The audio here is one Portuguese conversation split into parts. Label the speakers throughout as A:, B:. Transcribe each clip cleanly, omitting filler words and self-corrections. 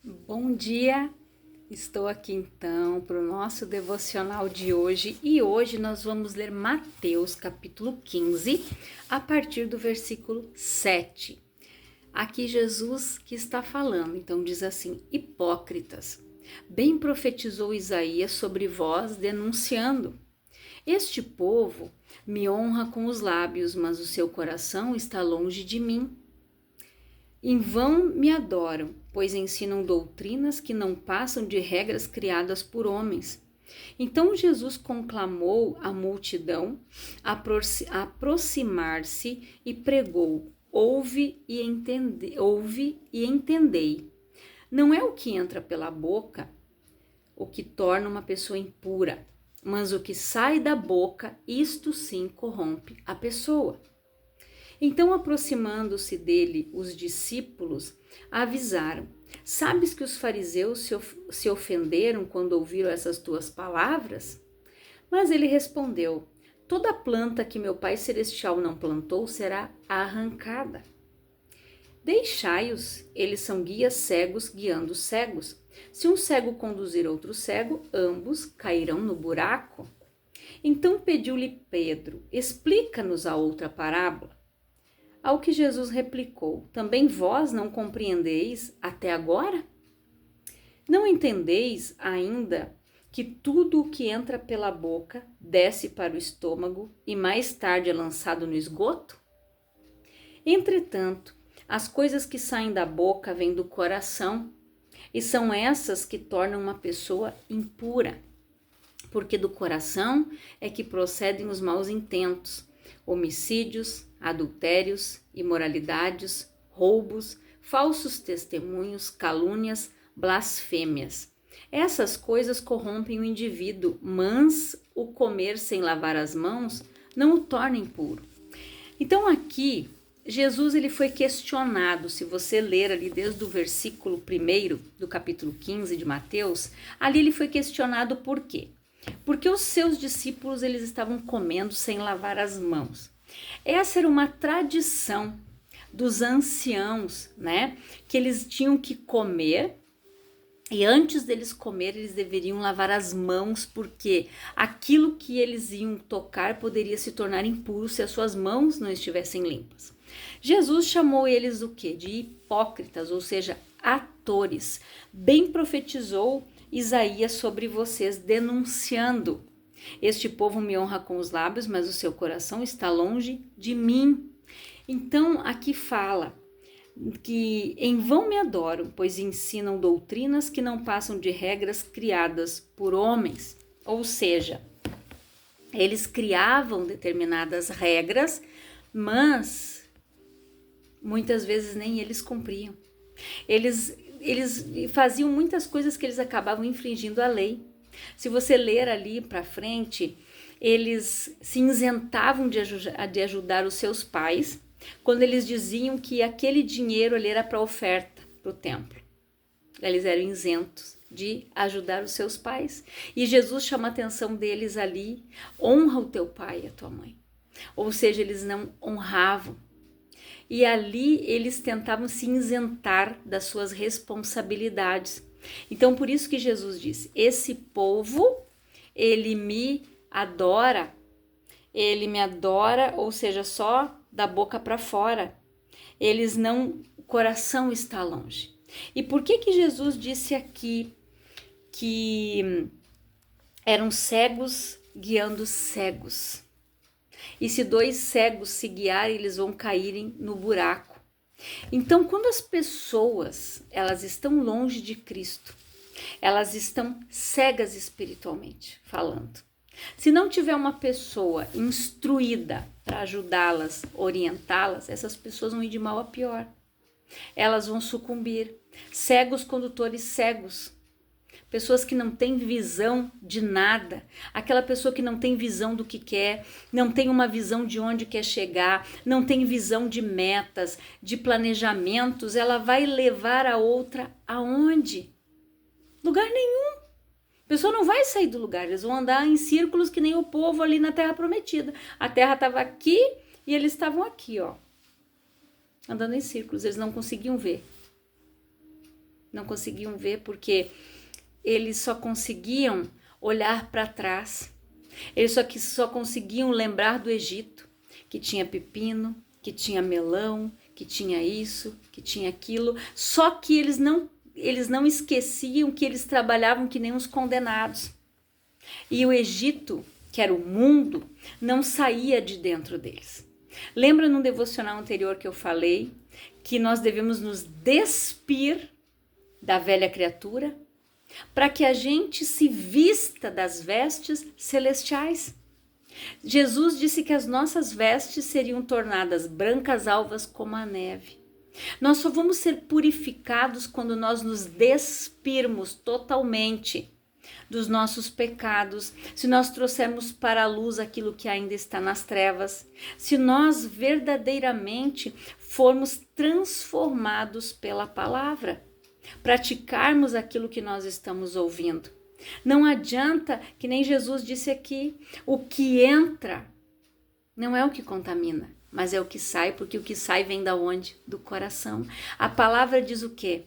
A: Bom dia, estou aqui então para o nosso devocional de hoje e hoje nós vamos ler Mateus capítulo 15 a partir do versículo 7. Aqui Jesus que está falando, então diz assim: hipócritas, bem profetizou Isaías sobre vós denunciando: este povo me honra com os lábios, mas o seu coração está longe de mim. Em vão me adoram, pois ensinam doutrinas que não passam de regras criadas por homens. Então Jesus conclamou a multidão a aproximar-se e pregou: ouve e entendei. Não é o que entra pela boca o que torna uma pessoa impura, mas o que sai da boca, isto sim corrompe a pessoa. Então, aproximando-se dele, os discípulos avisaram: sabes que os fariseus se ofenderam quando ouviram essas tuas palavras? Mas ele respondeu: toda planta que meu Pai Celestial não plantou será arrancada. Deixai-os, eles são guias cegos guiando cegos. Se um cego conduzir outro cego, ambos cairão no buraco. Então pediu-lhe Pedro: explica-nos a outra parábola. Ao que Jesus replicou: também vós não compreendeis até agora? Não entendeis ainda que tudo o que entra pela boca desce para o estômago e mais tarde é lançado no esgoto? Entretanto, as coisas que saem da boca vêm do coração, e são essas que tornam uma pessoa impura, porque do coração é que procedem os maus intentos, homicídios, adultérios, imoralidades, roubos, falsos testemunhos, calúnias, blasfêmias. Essas coisas corrompem o indivíduo, mas o comer sem lavar as mãos não o torna impuro. Então aqui, Jesus ele foi questionado, se você ler ali desde o versículo 1 do capítulo 15 de Mateus, ali ele foi questionado por quê? Porque os seus discípulos eles estavam comendo sem lavar as mãos. Essa era uma tradição dos anciãos, né? Que eles tinham que comer e antes deles comer eles deveriam lavar as mãos, porque aquilo que eles iam tocar poderia se tornar impuro se as suas mãos não estivessem limpas. Jesus chamou eles o quê? De hipócritas, ou seja, atores. Bem profetizou Isaías sobre vocês, denunciando: este povo me honra com os lábios, mas o seu coração está longe de mim. Então aqui fala que em vão me adoram, pois ensinam doutrinas que não passam de regras criadas por homens. Ou seja, eles criavam determinadas regras, mas muitas vezes nem eles cumpriam. Eles faziam muitas coisas que eles acabavam infringindo a lei. Se você ler ali para frente, eles se isentavam de ajudar os seus pais, quando eles diziam que aquele dinheiro ali era para oferta para o templo. Eles eram isentos de ajudar os seus pais. E Jesus chama a atenção deles ali: honra o teu pai e a tua mãe. Ou seja, eles não honravam. E ali eles tentavam se isentar das suas responsabilidades. Então, por isso que Jesus disse: esse povo, ele me adora, ou seja, só da boca para fora. Eles não, o coração está longe. E por que Jesus disse aqui que eram cegos guiando cegos? E se dois cegos se guiarem, eles vão caírem no buraco. Então, quando as pessoas elas estão longe de Cristo, elas estão cegas espiritualmente falando. Se não tiver uma pessoa instruída para ajudá-las, orientá-las, essas pessoas vão ir de mal a pior. Elas vão sucumbir. Cegos condutores cegos. Pessoas que não têm visão de nada, aquela pessoa que não tem visão do que quer, não tem uma visão de onde quer chegar, não tem visão de metas, de planejamentos, ela vai levar a outra aonde? Lugar nenhum. A pessoa não vai sair do lugar, eles vão andar em círculos que nem o povo ali na Terra Prometida. A Terra estava aqui e eles estavam aqui, ó, andando em círculos, eles não conseguiam ver. não conseguiam ver porque eles só conseguiam olhar para trás. Eles só conseguiam lembrar do Egito, que tinha pepino, que tinha melão, que tinha isso, que tinha aquilo. Só que eles não esqueciam que eles trabalhavam que nem uns condenados. E o Egito, que era o mundo, não saía de dentro deles. Lembra num devocional anterior que eu falei que nós devemos nos despir da velha criatura para que a gente se vista das vestes celestiais? Jesus disse que as nossas vestes seriam tornadas brancas alvas como a neve. Nós só vamos ser purificados quando nós nos despirmos totalmente dos nossos pecados, se nós trouxermos para a luz aquilo que ainda está nas trevas, se nós verdadeiramente formos transformados pela palavra, praticarmos aquilo que nós estamos ouvindo. Não adianta, que nem Jesus disse aqui, o que entra não é o que contamina, mas é o que sai, porque o que sai vem da onde? Do coração. A palavra diz o quê?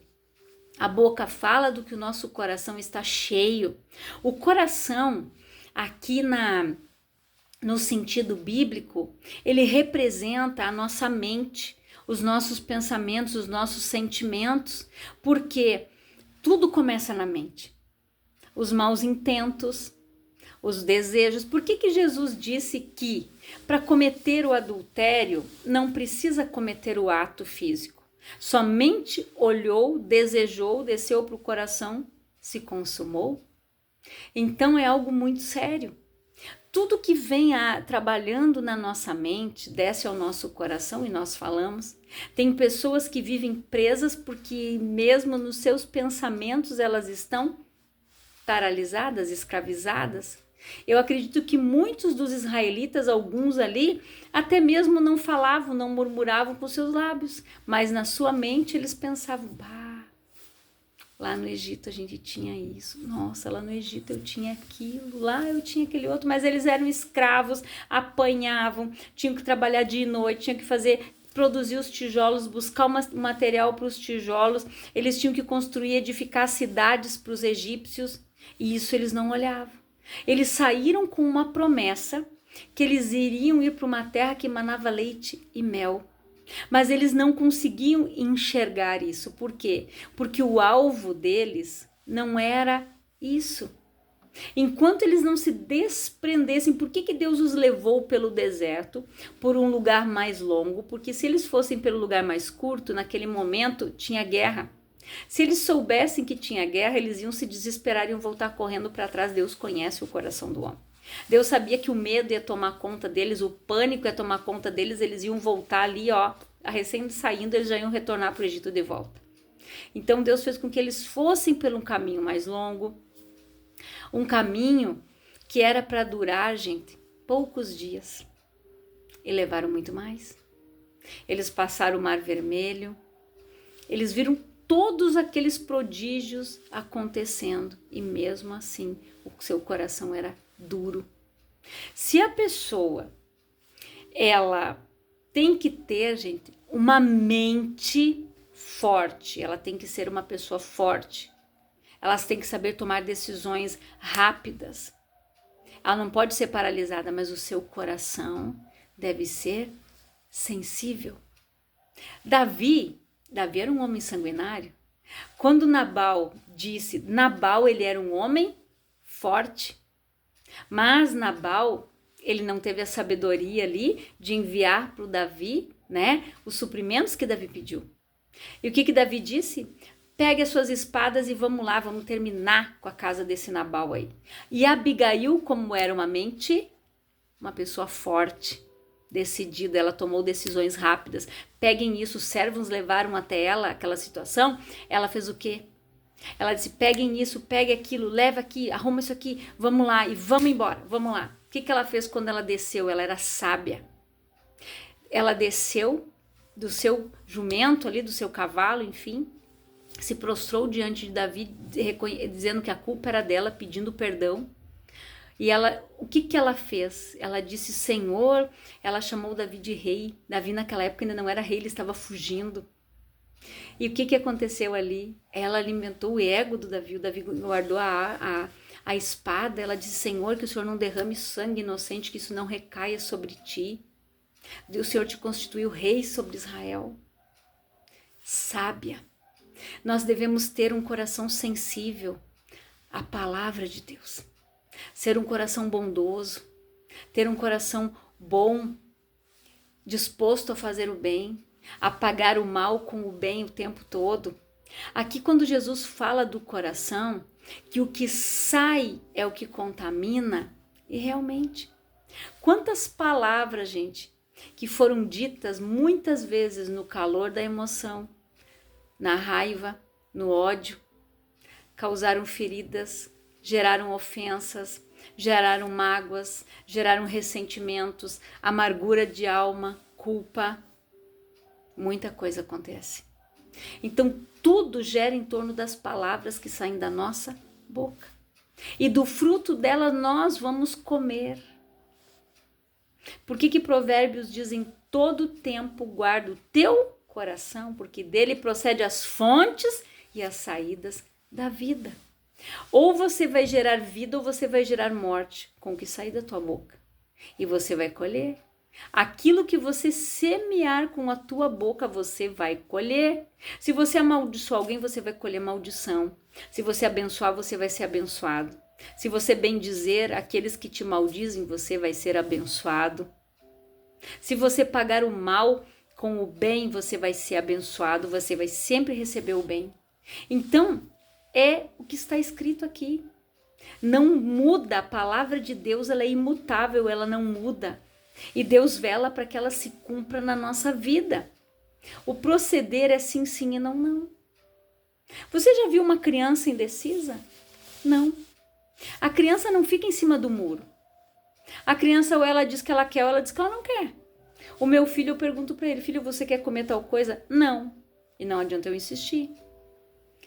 A: A boca fala do que o nosso coração está cheio. O coração, aqui no sentido bíblico, ele representa a nossa mente, os nossos pensamentos, os nossos sentimentos, porque tudo começa na mente. Os maus intentos, os desejos. Por que Jesus disse que para cometer o adultério não precisa cometer o ato físico? Somente olhou, desejou, desceu para o coração, se consumou? Então é algo muito sério. Tudo que vem trabalhando na nossa mente desce ao nosso coração e nós falamos. Tem pessoas que vivem presas porque mesmo nos seus pensamentos elas estão paralisadas, escravizadas. Eu acredito que muitos dos israelitas, alguns ali, até mesmo não falavam, não murmuravam com seus lábios, mas na sua mente eles pensavam, bah, lá no Egito a gente tinha isso, nossa, lá no Egito eu tinha aquilo, lá eu tinha aquele outro, mas eles eram escravos, apanhavam, tinham que trabalhar dia e noite, tinham que produzir os tijolos, buscar o material para os tijolos, eles tinham que construir, edificar cidades para os egípcios, e isso eles não olhavam. Eles saíram com uma promessa que eles iriam ir para uma terra que emanava leite e mel. Mas eles não conseguiam enxergar isso. Por quê? Porque o alvo deles não era isso. Enquanto eles não se desprendessem, por que Deus os levou pelo deserto, por um lugar mais longo? Porque se eles fossem pelo lugar mais curto, naquele momento tinha guerra. Se eles soubessem que tinha guerra, eles iam se desesperar e iam voltar correndo para trás. Deus conhece o coração do homem. Deus sabia que o medo ia tomar conta deles, o pânico ia tomar conta deles, eles iam voltar ali, ó, recém saindo, eles já iam retornar para o Egito de volta. Então Deus fez com que eles fossem por um caminho mais longo, um caminho que era para durar, gente, poucos dias. E levaram muito mais. Eles passaram o Mar Vermelho, eles viram todos aqueles prodígios acontecendo e mesmo assim o seu coração era duro. Se a pessoa, ela tem que ter, gente, uma mente forte, ela tem que ser uma pessoa forte, elas têm que saber tomar decisões rápidas, ela não pode ser paralisada, mas o seu coração deve ser sensível. Davi era um homem sanguinário. Quando Nabal ele era um homem forte, mas Nabal, ele não teve a sabedoria ali de enviar para o Davi, né, os suprimentos que Davi pediu. E o que Davi disse? Pegue as suas espadas e vamos lá, vamos terminar com a casa desse Nabal aí. E Abigail, como era uma pessoa forte, decidida, ela tomou decisões rápidas. Peguem isso, os servos levaram até ela aquela situação, ela fez o quê? Ela disse, peguem isso, pegue aquilo, leva aqui, arruma isso aqui, vamos lá e vamos embora, vamos lá. O que ela fez quando ela desceu? Ela era sábia. Ela desceu do seu jumento ali, do seu cavalo, enfim, se prostrou diante de Davi, dizendo que a culpa era dela, pedindo perdão. E o que ela fez? Ela disse, Senhor, ela chamou Davi de rei. Davi naquela época ainda não era rei, ele estava fugindo. E o que aconteceu ali? Ela alimentou o ego do Davi, o Davi guardou a espada, ela disse, Senhor, que o Senhor não derrame sangue inocente, que isso não recaia sobre ti. O Senhor te constituiu rei sobre Israel. Sábia. Nós devemos ter um coração sensível à palavra de Deus. Ser um coração bondoso, ter um coração bom, disposto a fazer o bem, a pagar o mal com o bem o tempo todo. Aqui quando Jesus fala do coração, que o que sai é o que contamina, e realmente, quantas palavras, gente, que foram ditas muitas vezes no calor da emoção, na raiva, no ódio, causaram feridas, geraram ofensas, geraram mágoas, geraram ressentimentos, amargura de alma, culpa. Muita coisa acontece. Então, tudo gera em torno das palavras que saem da nossa boca. E do fruto dela nós vamos comer. Por que Provérbios diz em todo tempo guarda o teu coração, porque dele procede as fontes e as saídas da vida. Ou você vai gerar vida ou você vai gerar morte com o que sair da tua boca. E você vai colher. Aquilo que você semear com a tua boca, você vai colher. Se você amaldiçoar alguém, você vai colher maldição. Se você abençoar, você vai ser abençoado. Se você bendizer aqueles que te maldizem, você vai ser abençoado. Se você pagar o mal com o bem, você vai ser abençoado, você vai sempre receber o bem. Então, é o que está escrito aqui. Não muda, a palavra de Deus, ela é imutável, ela não muda. E Deus vela para que ela se cumpra na nossa vida. O proceder é sim, sim e não, não. Você já viu uma criança indecisa? Não. A criança não fica em cima do muro. A criança ou ela diz que ela quer ou ela diz que ela não quer. O meu filho, eu pergunto para ele, filho, você quer comer tal coisa? Não. E não adianta eu insistir.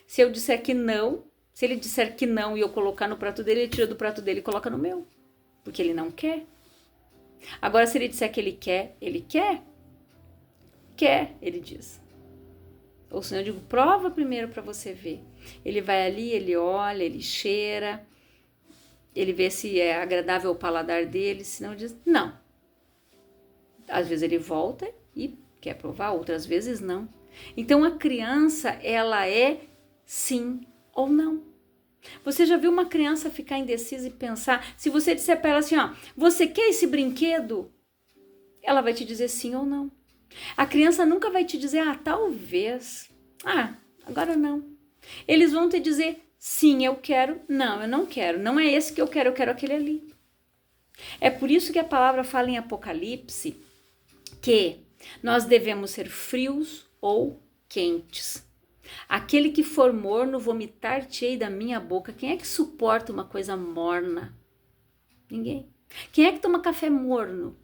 A: Se eu disser que não, se ele disser que não e eu colocar no prato dele, ele tira do prato dele e coloca no meu. Porque ele não quer. Agora, se ele disser que ele quer, ele diz. Ou senão eu digo, prova primeiro para você ver. Ele vai ali, ele olha, ele cheira, ele vê se é agradável ao paladar dele, senão diz, não. Às vezes ele volta e quer provar, outras vezes não. Então a criança, ela é sim ou não. Você já viu uma criança ficar indecisa e pensar, se você disser para ela assim, ó, você quer esse brinquedo? Ela vai te dizer sim ou não. A criança nunca vai te dizer, talvez, agora não. Eles vão te dizer, sim, eu quero, não, eu não quero, não é esse que eu quero aquele ali. É por isso que a palavra fala em Apocalipse que nós devemos ser frios ou quentes. Aquele que for morno, vomitar-te-ei da minha boca. Quem é que suporta uma coisa morna? Ninguém. Quem é que toma café morno?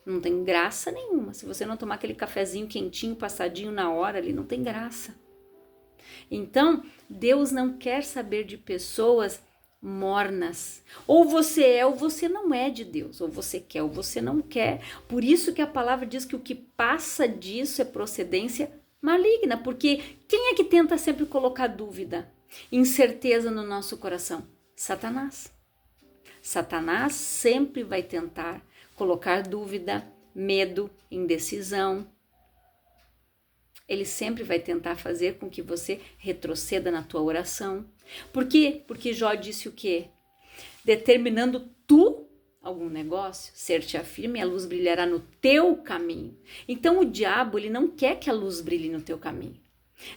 A: Não tem graça nenhuma. Se você não tomar aquele cafezinho quentinho, passadinho na hora ali, não tem graça. Então, Deus não quer saber de pessoas mornas. Ou você é ou você não é de Deus. Ou você quer ou você não quer. Por isso que a palavra diz que o que passa disso é procedência maligna, porque quem é que tenta sempre colocar dúvida, incerteza no nosso coração? Satanás. Satanás sempre vai tentar colocar dúvida, medo, indecisão. Ele sempre vai tentar fazer com que você retroceda na tua oração. Por quê? Porque Jó disse o quê? Determinando tu algum negócio, ser-te-á firme, a luz brilhará no teu caminho. Então o diabo, ele não quer que a luz brilhe no teu caminho.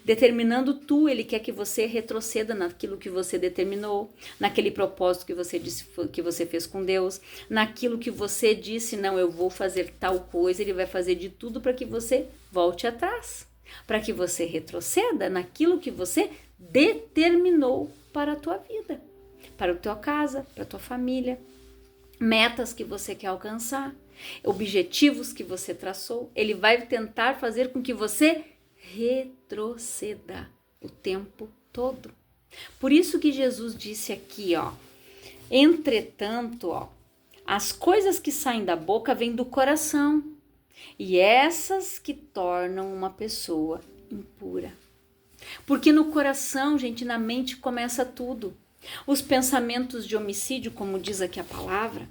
A: Determinando tu, ele quer que você retroceda naquilo que você determinou, naquele propósito que você disse que você fez com Deus, naquilo que você disse, não, eu vou fazer tal coisa, ele vai fazer de tudo para que você volte atrás, para que você retroceda naquilo que você determinou para a tua vida, para a tua casa, para a tua família, metas que você quer alcançar, objetivos que você traçou. Ele vai tentar fazer com que você retroceda o tempo todo. Por isso que Jesus disse aqui, entretanto, as coisas que saem da boca vêm do coração E essas que tornam uma pessoa impura. Porque no coração, gente, na mente começa tudo. Os pensamentos de homicídio, como diz aqui a palavra,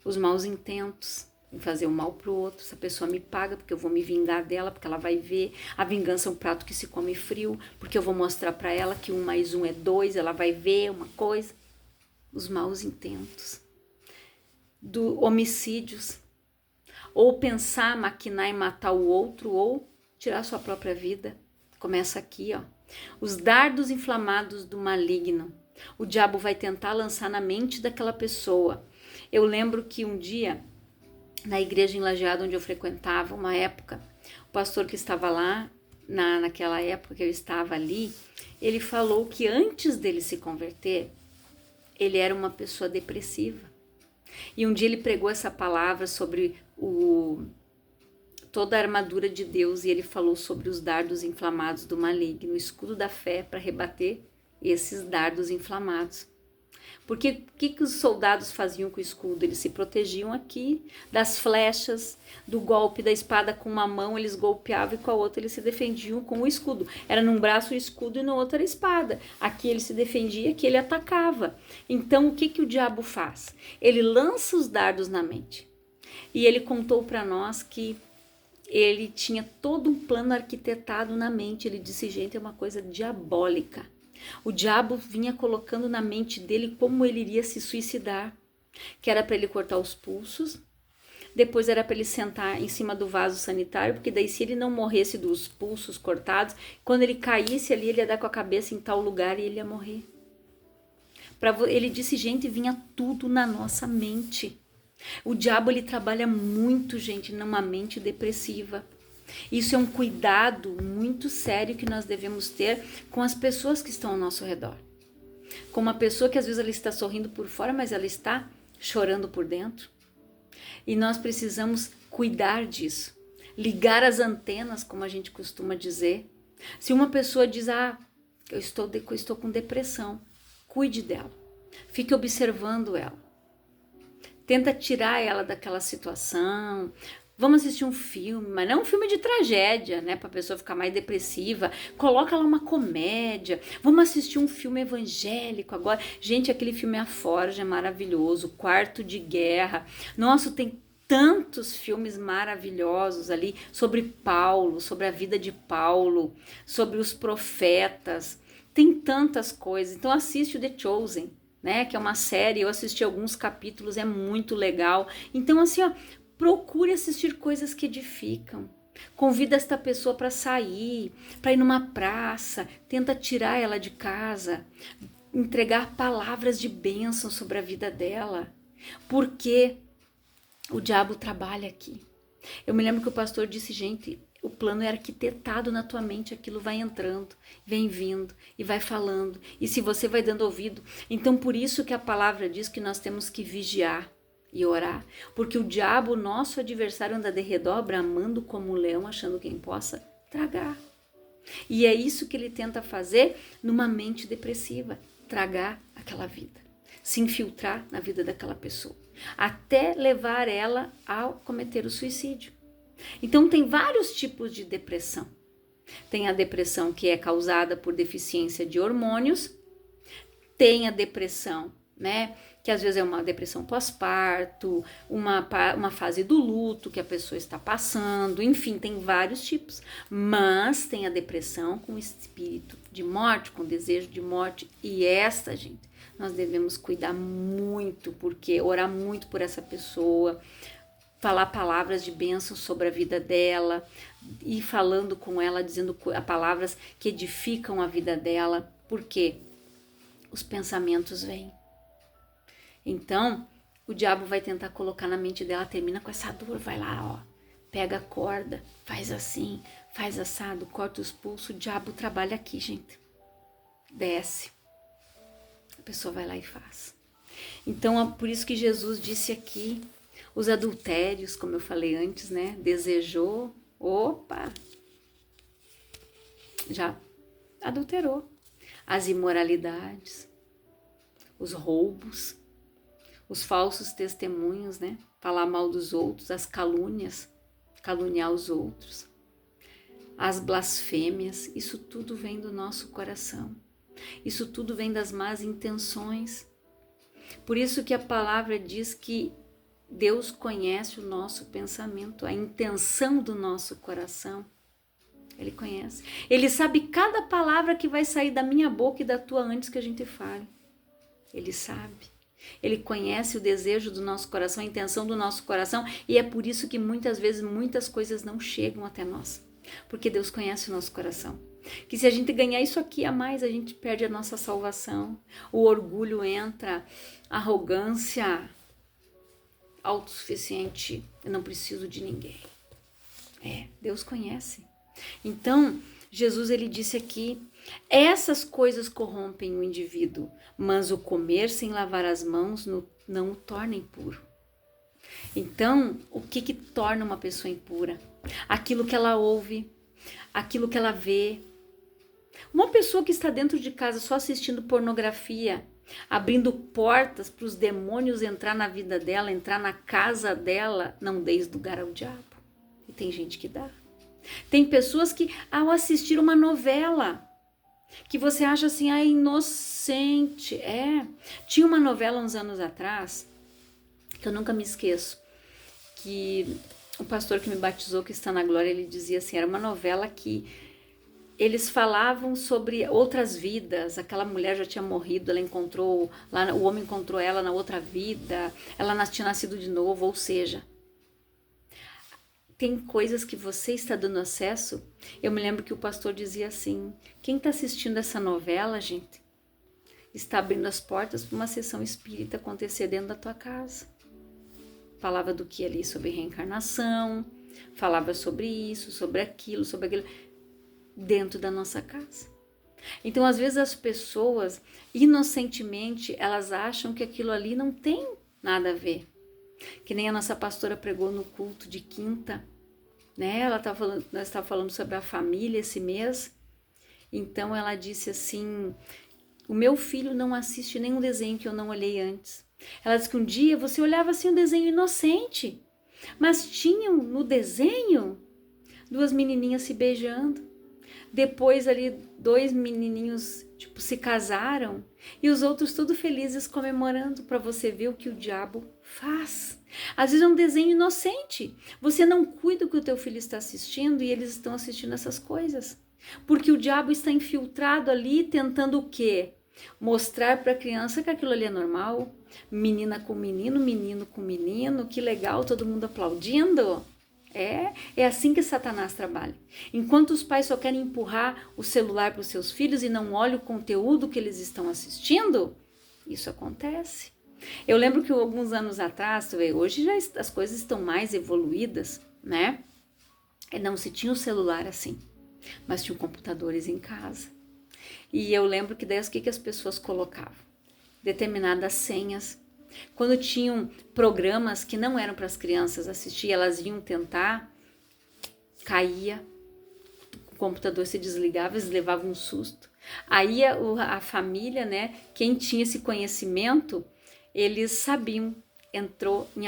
A: os maus intentos em fazer o mal para o outro. Essa pessoa me paga porque eu vou me vingar dela, porque ela vai ver. A vingança é um prato que se come frio, porque eu vou mostrar para ela que 1 mais 1 é 2, ela vai ver uma coisa. Os maus intentos, homicídios, ou pensar, maquinar e matar o outro, ou tirar sua própria vida. Começa aqui, ó. Os dardos inflamados do maligno. O diabo vai tentar lançar na mente daquela pessoa. Eu lembro que um dia, na igreja em Lajeado, onde eu frequentava, uma época, o pastor que estava lá, naquela época que eu estava ali, ele falou que antes dele se converter, ele era uma pessoa depressiva. E um dia ele pregou essa palavra sobre toda a armadura de Deus, e ele falou sobre os dardos inflamados do maligno, o escudo da fé para rebater esses dardos inflamados. Porque o que os soldados faziam com o escudo? Eles se protegiam aqui das flechas, do golpe da espada. Com uma mão eles golpeavam e com a outra eles se defendiam com o escudo. Era num braço o escudo e no outro a espada. Aqui ele se defendia, aqui ele atacava. Então o que o diabo faz? Ele lança os dardos na mente. E ele contou para nós que ele tinha todo um plano arquitetado na mente. Ele disse, gente, é uma coisa diabólica. O diabo vinha colocando na mente dele como ele iria se suicidar, que era para ele cortar os pulsos, depois era para ele sentar em cima do vaso sanitário, porque daí se ele não morresse dos pulsos cortados, quando ele caísse ali, ele ia dar com a cabeça em tal lugar e ele ia morrer. Ele disse, gente, vinha tudo na nossa mente. O diabo, ele trabalha muito, gente, numa mente depressiva. Isso é um cuidado muito sério que nós devemos ter com as pessoas que estão ao nosso redor. Com uma pessoa que às vezes ela está sorrindo por fora, mas ela está chorando por dentro. E nós precisamos cuidar disso. Ligar as antenas, como a gente costuma dizer. Se uma pessoa diz, eu estou com depressão, cuide dela. Fique observando ela. Tenta tirar ela daquela situação. Vamos assistir um filme, mas não um filme de tragédia, né? Para a pessoa ficar mais depressiva. Coloca lá uma comédia. Vamos assistir um filme evangélico agora. Gente, aquele filme A Forja é maravilhoso. Quarto de Guerra. Nossa, tem tantos filmes maravilhosos ali sobre Paulo, sobre a vida de Paulo, sobre os profetas. Tem tantas coisas. Então assiste o The Chosen, né? Que é uma série. Eu assisti alguns capítulos, é muito legal. Então assim, ó, procure assistir coisas que edificam. Convida esta pessoa para sair, para ir numa praça, tenta tirar ela de casa, entregar palavras de bênção sobre a vida dela, porque o diabo trabalha aqui. Eu me lembro que o pastor disse, gente, o plano é arquitetado na tua mente, aquilo vai entrando, vem vindo e vai falando, e se você vai dando ouvido, então por isso que a palavra diz que nós temos que vigiar e orar, porque o diabo, nosso adversário, anda de redor, bramando como um leão, achando quem possa tragar. E é isso que ele tenta fazer numa mente depressiva, tragar aquela vida, se infiltrar na vida daquela pessoa, até levar ela a cometer o suicídio. Então tem vários tipos de depressão. Tem a depressão que é causada por deficiência de hormônios, tem a depressão, né, que às vezes é uma depressão pós-parto, uma fase do luto que a pessoa está passando, enfim, tem vários tipos. Mas tem a depressão com espírito de morte, com desejo de morte, e esta, gente, nós devemos cuidar muito, porque orar muito por essa pessoa, falar palavras de bênção sobre a vida dela, ir falando com ela, dizendo palavras que edificam a vida dela, porque os pensamentos vêm. Então, o diabo vai tentar colocar na mente dela, termina com essa dor, vai lá, ó, pega a corda, faz assim, faz assado, corta os pulsos, o diabo trabalha aqui, gente. Desce. A pessoa vai lá e faz. Então, por isso que Jesus disse aqui, os adultérios, como eu falei antes, né? Desejou, opa, já adulterou. As imoralidades, os roubos, os falsos testemunhos, né? Falar mal dos outros, as calúnias, caluniar os outros, as blasfêmias, isso tudo vem do nosso coração. Isso tudo vem das más intenções. Por isso que a palavra diz que Deus conhece o nosso pensamento, a intenção do nosso coração. Ele conhece. Ele sabe cada palavra que vai sair da minha boca e da tua antes que a gente fale. Ele sabe. Ele conhece o desejo do nosso coração, a intenção do nosso coração, e é por isso que muitas vezes muitas coisas não chegam até nós. Porque Deus conhece o nosso coração. Que se a gente ganhar isso aqui a mais, a gente perde a nossa salvação. O orgulho entra, a arrogância, autossuficiente, eu não preciso de ninguém. Deus conhece. Então, Jesus ele disse aqui, essas coisas corrompem o indivíduo, mas o comer sem lavar as mãos não o torna impuro. Então, o que torna uma pessoa impura? Aquilo que ela ouve, aquilo que ela vê. Uma pessoa que está dentro de casa só assistindo pornografia, abrindo portas para os demônios entrar na vida dela, entrar na casa dela, não deis lugar ao diabo. E tem gente que dá. Tem pessoas que, ao assistir uma novela, que você acha assim, inocente. Tinha uma novela uns anos atrás, que eu nunca me esqueço, que o pastor que me batizou, que está na glória, ele dizia assim, era uma novela que eles falavam sobre outras vidas, aquela mulher já tinha morrido, ela encontrou, o homem encontrou ela na outra vida, ela tinha nascido de novo, ou seja, tem coisas que você está dando acesso. Eu me lembro que o pastor dizia assim, quem está assistindo essa novela, gente, está abrindo as portas para uma sessão espírita acontecer dentro da tua casa. Falava do que ali sobre reencarnação, falava sobre isso, sobre aquilo, dentro da nossa casa. Então, às vezes as pessoas, inocentemente, elas acham que aquilo ali não tem nada a ver. Que nem a nossa pastora pregou no culto de quinta, né? Nós estávamos falando sobre a família esse mês. Então ela disse assim, o meu filho não assiste nenhum desenho que eu não olhei antes. Ela disse que um dia você olhava assim um desenho inocente, mas tinham no desenho 2 menininhas se beijando. Depois ali 2 menininhos se casaram e os outros tudo felizes comemorando, para você ver o que o diabo faz. Às vezes é um desenho inocente. Você não cuida do que o teu filho está assistindo e eles estão assistindo essas coisas. Porque o diabo está infiltrado ali tentando o quê? Mostrar para a criança que aquilo ali é normal. Menina com menino, menino com menino, que legal, todo mundo aplaudindo. É assim que Satanás trabalha. Enquanto os pais só querem empurrar o celular para os seus filhos e não olham o conteúdo que eles estão assistindo, isso acontece. Eu lembro que alguns anos atrás, hoje já as coisas estão mais evoluídas, né? Não se tinha o celular assim, mas tinham computadores em casa. E eu lembro que daí o que as pessoas colocavam? Determinadas senhas. Quando tinham programas que não eram para as crianças assistir, elas iam tentar, caía, o computador se desligava, eles levavam um susto. Aí a família, né, quem tinha esse conhecimento, eles sabiam, entrou em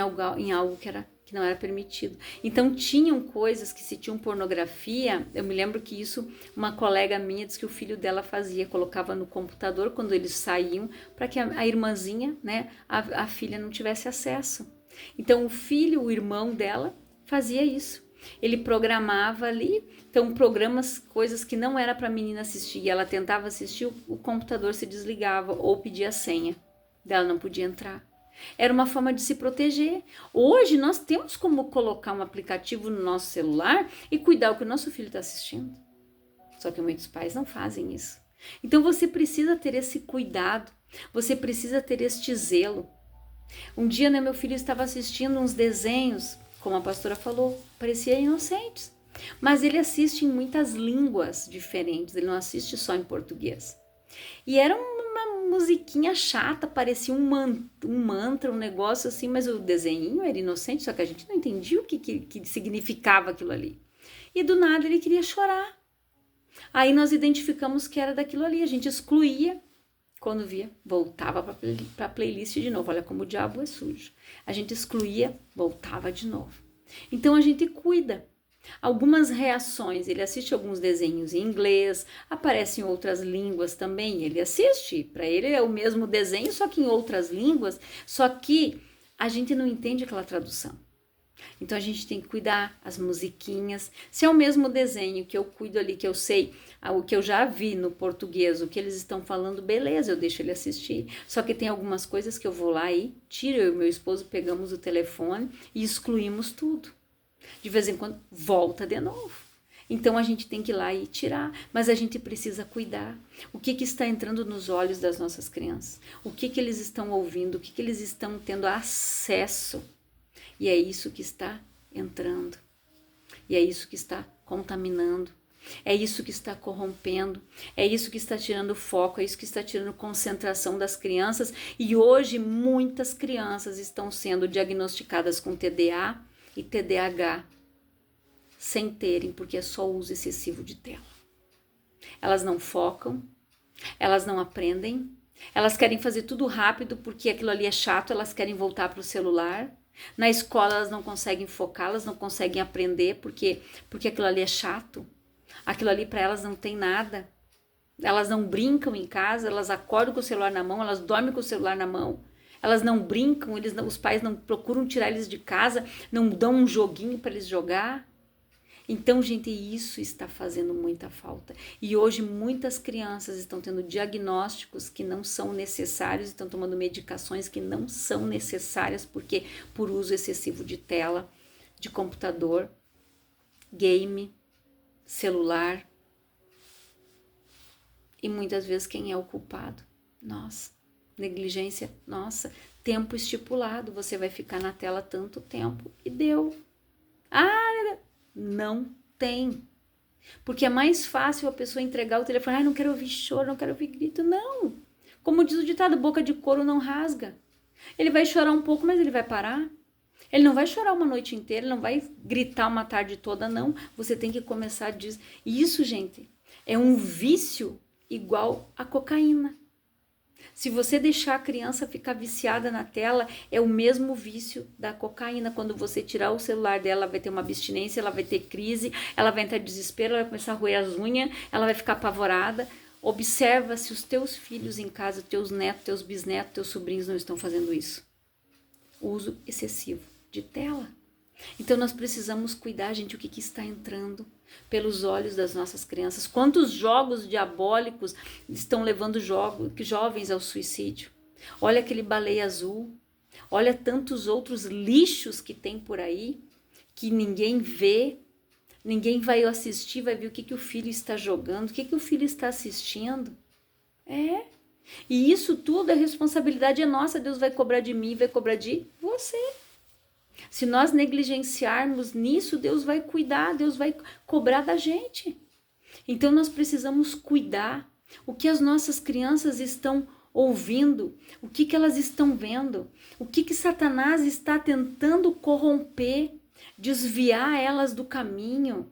A: algo que não era permitido. Então tinham coisas que, se tinham pornografia, eu me lembro que isso, uma colega minha disse que o filho dela fazia, colocava no computador quando eles saíam, para que a irmãzinha, né, a filha não tivesse acesso. Então o irmão dela fazia isso. Ele programava ali, então programas, coisas que não era para a menina assistir, e ela tentava assistir, o computador se desligava ou pedia a senha, dela não podia entrar. Era uma forma de se proteger. Hoje nós temos como colocar um aplicativo no nosso celular e cuidar o que o nosso filho está assistindo. Só que muitos pais não fazem isso. Então você precisa ter esse cuidado, você precisa ter este zelo. Um dia, né, meu filho estava assistindo uns desenhos, como a pastora falou, pareciam inocentes. Mas ele assiste em muitas línguas diferentes, ele não assiste só em português. E era uma musiquinha chata, parecia um mantra, um negócio assim, mas o desenho era inocente, só que a gente não entendia o que significava aquilo ali. E do nada ele queria chorar. Aí nós identificamos que era daquilo ali, a gente excluía. Quando via, voltava para a playlist de novo. Olha como o diabo é sujo. A gente excluía, voltava de novo. Então a gente cuida. Algumas reações, ele assiste alguns desenhos em inglês, aparecem em outras línguas também, ele assiste, para ele é o mesmo desenho, só que em outras línguas, só que a gente não entende aquela tradução. Então a gente tem que cuidar as musiquinhas. Se é o mesmo desenho que eu cuido ali, que eu sei, o que eu já vi no português, o que eles estão falando, beleza, eu deixo ele assistir. Só que tem algumas coisas que eu vou lá e tiro, eu e meu esposo pegamos o telefone e excluímos tudo. De vez em quando volta de novo. Então a gente tem que ir lá e tirar, mas a gente precisa cuidar. O que está entrando nos olhos das nossas crianças? O que eles estão ouvindo? O que eles estão tendo acesso? E é isso que está entrando. E é isso que está contaminando. É isso que está corrompendo. É isso que está tirando foco. É isso que está tirando concentração das crianças. E hoje muitas crianças estão sendo diagnosticadas com TDA e TDAH sem terem, porque é só uso excessivo de tela. Elas não focam, elas não aprendem, elas querem fazer tudo rápido porque aquilo ali é chato, elas querem voltar para o celular. Na escola elas não conseguem focar, elas não conseguem aprender porque aquilo ali é chato. Aquilo ali para elas não tem nada. Elas não brincam em casa, elas acordam com o celular na mão, elas dormem com o celular na mão. Elas não brincam, os pais não procuram tirar eles de casa, não dão um joguinho para eles jogar. Então, gente, isso está fazendo muita falta. E hoje muitas crianças estão tendo diagnósticos que não são necessários, estão tomando medicações que não são necessárias, porque por uso excessivo de tela, de computador, game, celular. E muitas vezes quem é o culpado? Nós. Negligência, nossa, tempo estipulado, você vai ficar na tela tanto tempo e deu. Não tem. Porque é mais fácil a pessoa entregar o telefone, não quero ouvir choro, não quero ouvir grito, não. Como diz o ditado, boca de couro não rasga. Ele vai chorar um pouco, mas ele vai parar. Ele não vai chorar uma noite inteira, ele não vai gritar uma tarde toda, não. Você tem que começar a dizer. Isso, gente, é um vício igual a cocaína. Se você deixar a criança ficar viciada na tela, é o mesmo vício da cocaína. Quando você tirar o celular dela, ela vai ter uma abstinência, ela vai ter crise, ela vai entrar em desespero, ela vai começar a roer as unhas, ela vai ficar apavorada. Observa se os teus filhos em casa, teus netos, teus bisnetos, teus sobrinhos não estão fazendo isso. Uso excessivo de tela. Então nós precisamos cuidar, gente, o que está entrando pelos olhos das nossas crianças. Quantos jogos diabólicos estão levando jovens ao suicídio? Olha aquele baleia azul, olha tantos outros lixos que tem por aí, que ninguém vê, ninguém vai assistir, vai ver o que o filho está jogando, o que o filho está assistindo. E isso tudo, a responsabilidade é nossa, Deus vai cobrar de mim, vai cobrar de você. Se nós negligenciarmos nisso, Deus vai cuidar, Deus vai cobrar da gente. Então nós precisamos cuidar o que as nossas crianças estão ouvindo, o que elas estão vendo, o que Satanás está tentando corromper, desviar elas do caminho,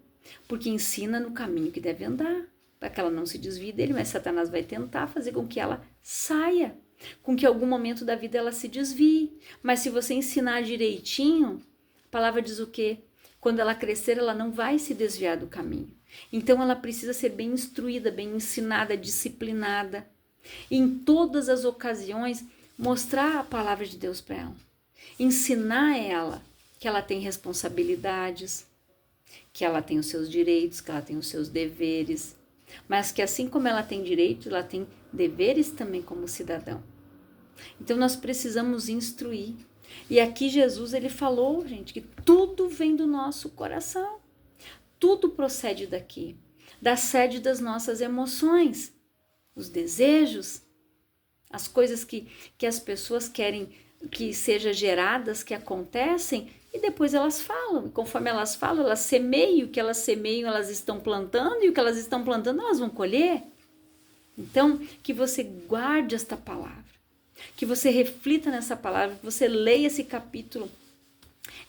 A: porque ensina no caminho que deve andar, para que ela não se desvie dele, mas Satanás vai tentar fazer com que ela saia, com que em algum momento da vida ela se desvie. Mas se você ensinar direitinho, a palavra diz o quê? Quando ela crescer, ela não vai se desviar do caminho. Então ela precisa ser bem instruída, bem ensinada, disciplinada. E em todas as ocasiões, mostrar a palavra de Deus para ela. Ensinar ela que ela tem responsabilidades, que ela tem os seus direitos, que ela tem os seus deveres. Mas que assim como ela tem direitos, ela tem deveres também como cidadão. Então nós precisamos instruir. E aqui Jesus, ele falou, gente, que tudo vem do nosso coração. Tudo procede daqui, da sede das nossas emoções, os desejos, as coisas que as pessoas querem que sejam geradas, que acontecem, e depois elas falam. E conforme elas falam, elas semeiam, o que elas semeiam, elas estão plantando, e o que elas estão plantando, elas vão colher. Então, que você guarde esta palavra, que você reflita nessa palavra, que você leia esse capítulo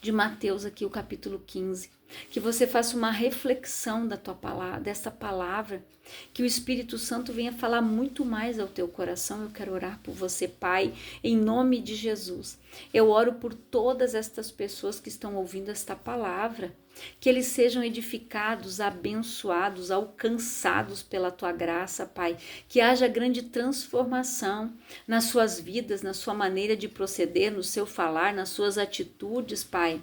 A: de Mateus aqui, o capítulo 15. Que você faça uma reflexão da tua palavra, dessa palavra, que o Espírito Santo venha falar muito mais ao teu coração. Eu quero orar por você, Pai, em nome de Jesus. Eu oro por todas estas pessoas que estão ouvindo esta palavra, que eles sejam edificados, abençoados, alcançados pela tua graça, Pai, que haja grande transformação nas suas vidas, na sua maneira de proceder, no seu falar, nas suas atitudes, Pai.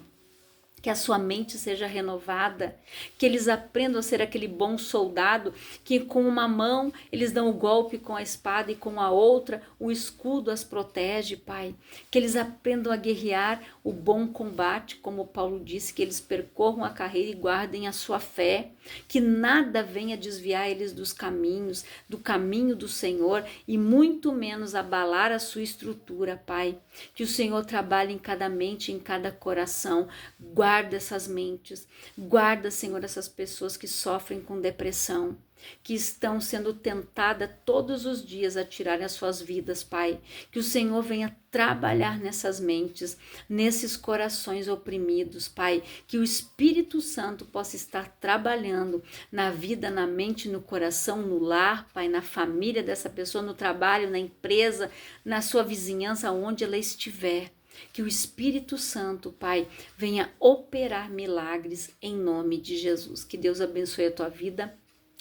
A: Que a sua mente seja renovada, que eles aprendam a ser aquele bom soldado, que com uma mão eles dão o golpe com a espada e com a outra o escudo as protege, Pai. Que eles aprendam a guerrear o bom combate, como Paulo disse, que eles percorram a carreira e guardem a sua fé, que nada venha desviar eles dos caminhos, do caminho do Senhor e muito menos abalar a sua estrutura, Pai. Que o Senhor trabalhe em cada mente, em cada coração. Guarda essas mentes, guarda, Senhor, essas pessoas que sofrem com depressão, que estão sendo tentadas todos os dias a tirarem as suas vidas, Pai. Que o Senhor venha trabalhar nessas mentes, nesses corações oprimidos, Pai. Que o Espírito Santo possa estar trabalhando na vida, na mente, no coração, no lar, Pai, na família dessa pessoa, no trabalho, na empresa, na sua vizinhança, onde ela estiver. Que o Espírito Santo, Pai, venha operar milagres em nome de Jesus. Que Deus abençoe a tua vida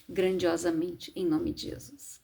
A: grandiosamente, em nome de Jesus.